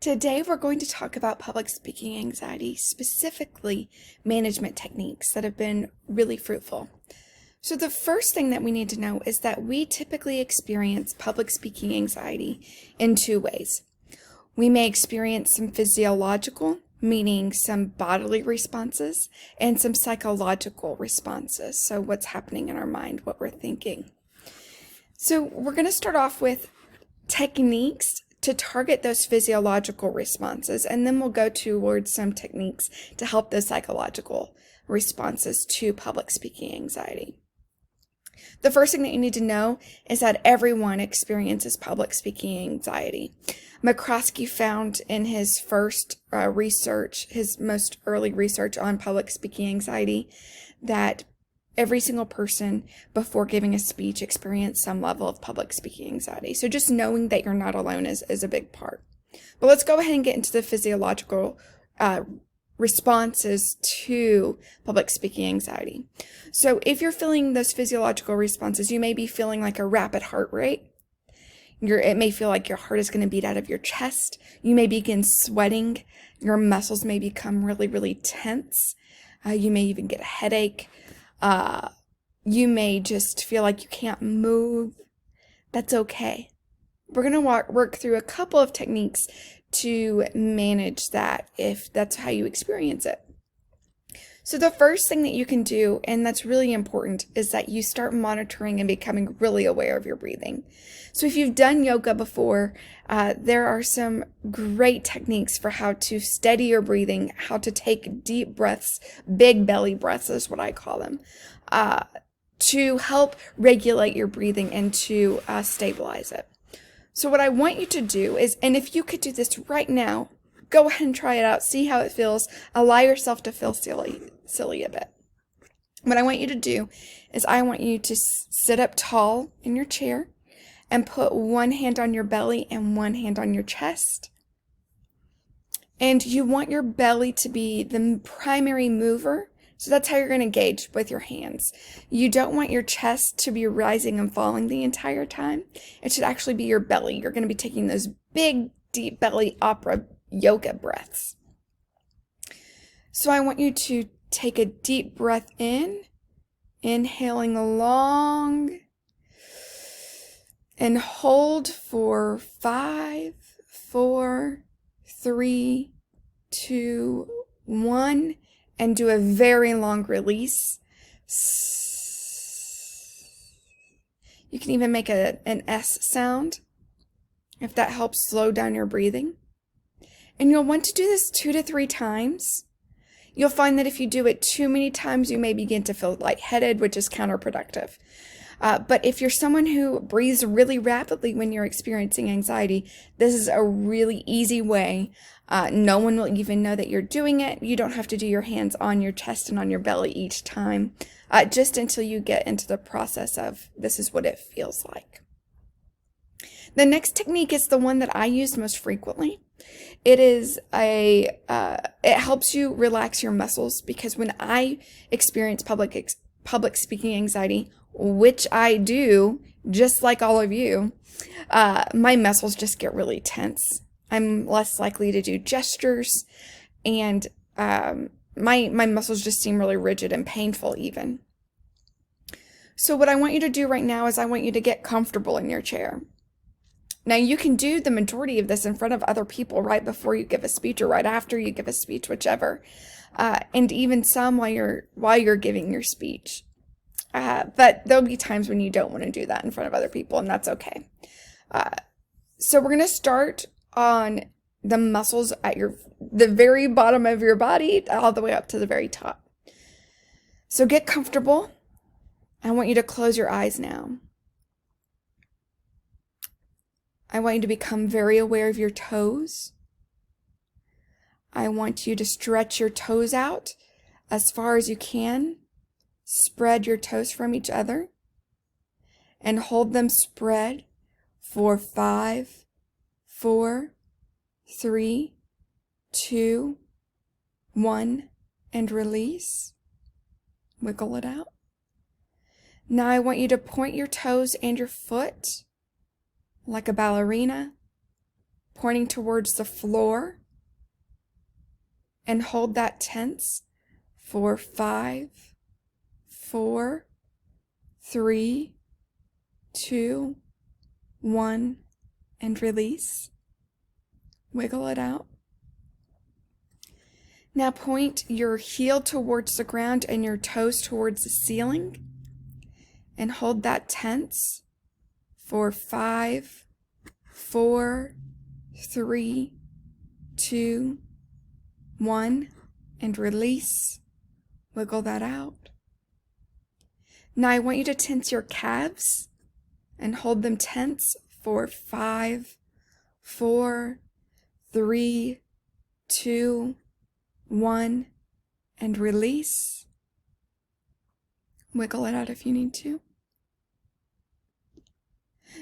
Today, we're going to talk about public speaking anxiety, specifically management techniques that have been really fruitful. So, the first thing that we need to know is that we typically experience public speaking anxiety in two ways. We may experience some physiological, meaning some bodily responses, and some psychological responses. So, what's happening in our mind, what we're thinking. So, we're going to start off with techniques to target those physiological responses, and then we'll go towards some techniques to help those psychological responses to public speaking anxiety. The first thing that you need to know is that everyone experiences public speaking anxiety. McCroskey found in his first research, his most early research on public speaking anxiety, that every single person before giving a speech experienced some level of public speaking anxiety. So just knowing that you're not alone is a big part. But let's go ahead and get into the physiological responses to public speaking anxiety. So if you're feeling those physiological responses, you may be feeling like a rapid heart rate. It may feel like your heart is going to beat out of your chest. You may begin sweating. Your muscles may become really, really tense. You may even get a headache. You may just feel like you can't move. That's okay. We're going to work through a couple of techniques to manage that if that's how you experience it. So the first thing that you can do, and that's really important, is that you start monitoring and becoming really aware of your breathing. So if you've done yoga before, there are some great techniques for how to steady your breathing, how to take deep breaths, big belly breaths is what I call them, to help regulate your breathing and to stabilize it. So what I want you to do is, and if you could do this right now, go ahead and try it out, see how it feels, allow yourself to feel silly a bit. What I want you to do is I want you to sit up tall in your chair and put one hand on your belly and one hand on your chest. And you want your belly to be the primary mover. So that's how you're going to gauge with your hands. You don't want your chest to be rising and falling the entire time. It should actually be your belly. You're going to be taking those big, deep belly opera yoga breaths. So I want you to take a deep breath in, inhaling long, and hold for 5, 4, 3, 2, 1, and do a very long release. You can even make an S sound if that helps slow down your breathing. And you'll want to do this 2 to 3 times. You'll find that if you do it too many times, you may begin to feel lightheaded, which is counterproductive. But if you're someone who breathes really rapidly when you're experiencing anxiety, this is a really easy way. No one will even know that you're doing it. You don't have to do your hands on your chest and on your belly each time, just until you get into the process of this is what it feels like. The next technique is the one that I use most frequently. It helps you relax your muscles, because when I experience public speaking anxiety, which I do, just like all of you, my muscles just get really tense. I'm less likely to do gestures, and my muscles just seem really rigid and painful even. So what I want you to do right now is I want you to get comfortable in your chair. Now, you can do the majority of this in front of other people right before you give a speech or right after you give a speech, whichever, and even some while you're giving your speech. But there'll be times when you don't want to do that in front of other people, and that's okay. So we're going to start on the muscles at the very bottom of your body all the way up to the very top. So get comfortable. I want you to close your eyes now. I want you to become very aware of your toes. I want you to stretch your toes out as far as you can. Spread your toes from each other and hold them spread for 5, 4, 3, 2, 1, and release. Wiggle it out. Now I want you to point your toes and your foot like a ballerina. pointing towards the floor, and hold that tense for 5, 4, 3, 2, 1, and release. Wiggle it out. Now point your heel towards the ground and your toes towards the ceiling, and hold that tense for 5, 4, 3, 2, 1, and release. Wiggle that out. Now I want you to tense your calves and hold them tense for 5, 4, 3, 2, 1, and release. Wiggle it out if you need to.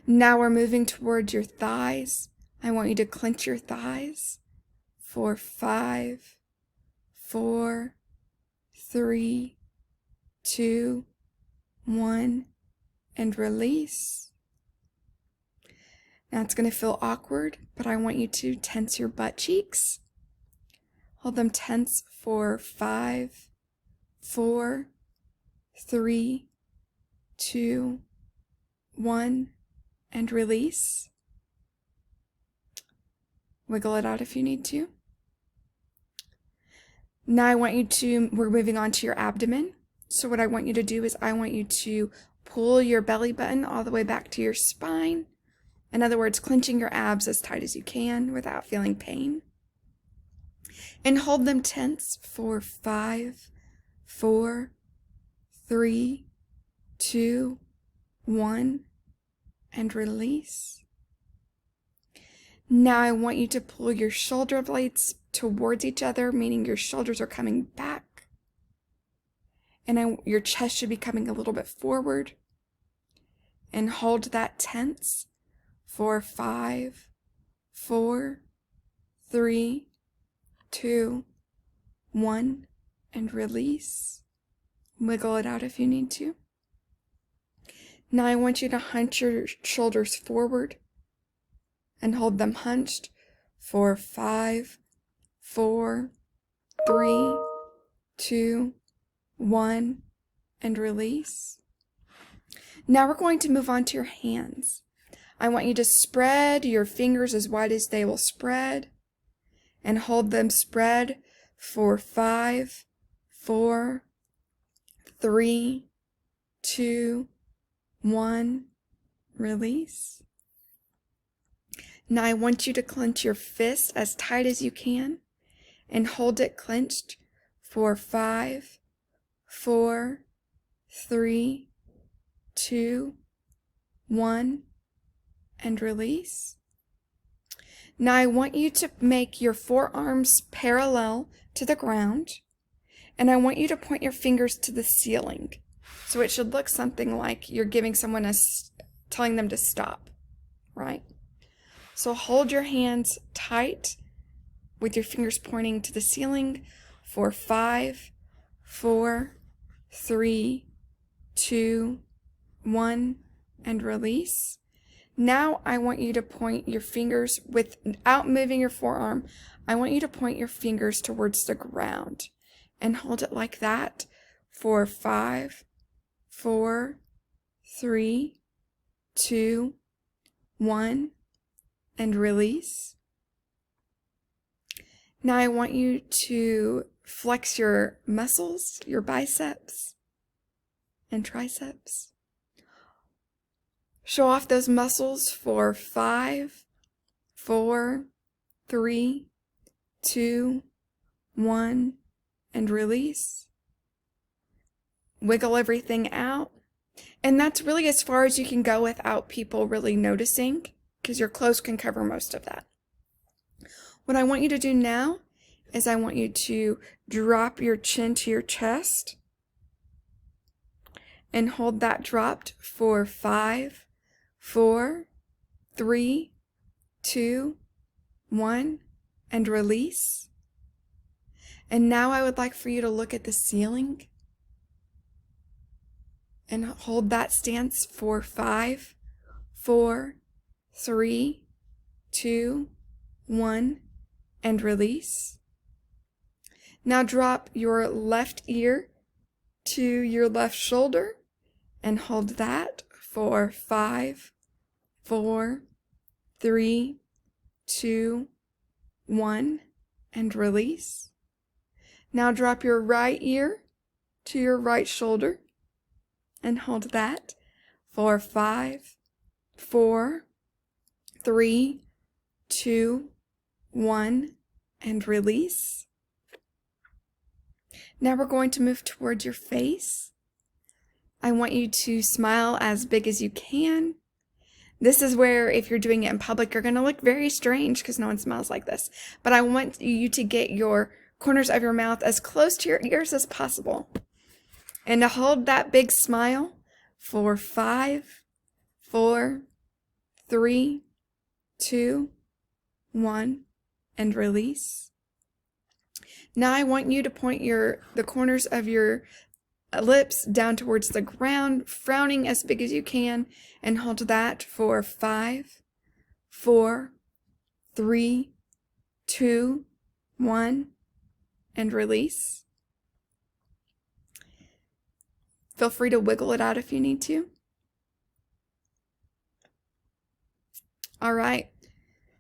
Now we're moving towards your thighs. I want you to clench your thighs for 5, 4, 3, 2, 1, and release. Now it's going to feel awkward, but I want you to tense your butt cheeks. Hold them tense for 5, 4, 3, 2, 1, and release. Wiggle it out if you need to. Now we're moving on to your abdomen. So what I want you to do is I want you to pull your belly button all the way back to your spine. In other words, clenching your abs as tight as you can without feeling pain. And hold them tense for 5, 4, 3, 2, 1, and release. Now I want you to pull your shoulder blades towards each other, meaning your shoulders are coming back. And your chest should be coming a little bit forward. And hold that tense for 5, 4, 3, 2, 1, and release. Wiggle it out if you need to. Now I want you to hunch your shoulders forward and hold them hunched for 5, 4, 3, 2, 1, and release. Now we're going to move on to your hands. I want you to spread your fingers as wide as they will spread and hold them spread for 5, 4, 3, 2, 1, release. Now I want you to clench your fist as tight as you can and hold it clenched for 5, 4, 3, 2, 1, and release. Now I want you to make your forearms parallel to the ground, and I want you to point your fingers to the ceiling. So it should look something like you're giving someone telling them to stop, right? So hold your hands tight with your fingers pointing to the ceiling for 5, 4, 3, 2, 1, and release. Now I want you to point your fingers without moving your forearm. I want you to point your fingers towards the ground and hold it like that for 5, 4, 3, 2, 1, and release. Now I want you to flex your muscles, your biceps and triceps. Show off those muscles for 5, 4, 3, 2, 1, and release. Wiggle everything out. And that's really as far as you can go without people really noticing, because your clothes can cover most of that. What I want you to do now is I want you to drop your chin to your chest and hold that dropped for 5, 4, 3, 2, 1, and release. And now I would like for you to look at the ceiling and hold that stance for 5, 4, 3, 2, 1, and release. Now drop your left ear to your left shoulder and hold that for 5, 4, 3, 2, 1, and release. Now drop your right ear to your right shoulder and hold that for 5, 4, 3, 2, 1, and release. Now we're going to move towards your face. I want you to smile as big as you can. This is where, if you're doing it in public, you're going to look very strange because no one smiles like this. But I want you to get your corners of your mouth as close to your ears as possible. And to hold that big smile for 5, 4, 3, 2, 1, and release. Now I want you to point the corners of your lips down towards the ground, frowning as big as you can, and hold that for 5, 4, 3, 2, 1, and release. Feel free to wiggle it out if you need to. All right.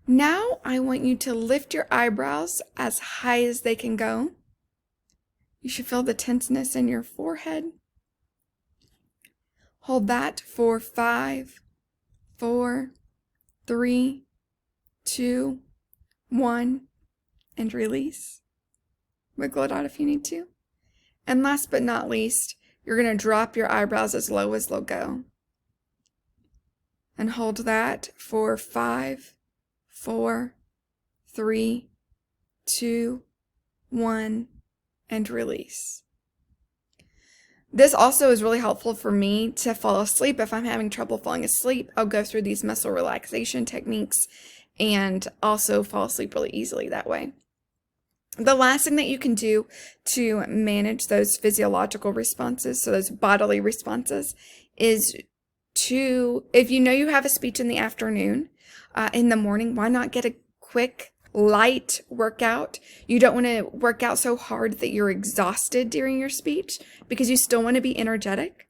Now I want you to lift your eyebrows as high as they can go. You should feel the tenseness in your forehead. Hold that for 5, 4, 3, 2, 1, and release. Wiggle it out if you need to. And last but not least, you're going to drop your eyebrows as low as they'll go. And hold that for 5, 4, 3, 2, 1, and release. This also is really helpful for me to fall asleep. If I'm having trouble falling asleep, I'll go through these muscle relaxation techniques and also fall asleep really easily that way. The last thing that you can do to manage those physiological responses, so those bodily responses, is if you know you have a speech in the afternoon, in the morning, why not get a quick, light workout? You don't want to work out so hard that you're exhausted during your speech because you still want to be energetic.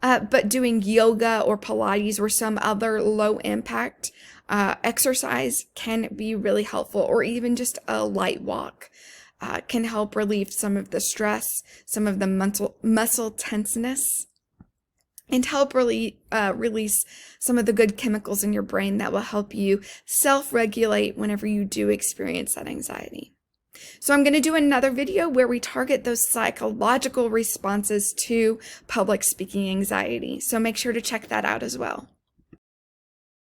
But doing yoga or Pilates or some other low impact exercise can be really helpful, or even just a light walk can help relieve some of the stress, some of the muscle tenseness, and help release some of the good chemicals in your brain that will help you self-regulate whenever you do experience that anxiety. So I'm going to do another video where we target those psychological responses to public speaking anxiety. So make sure to check that out as well.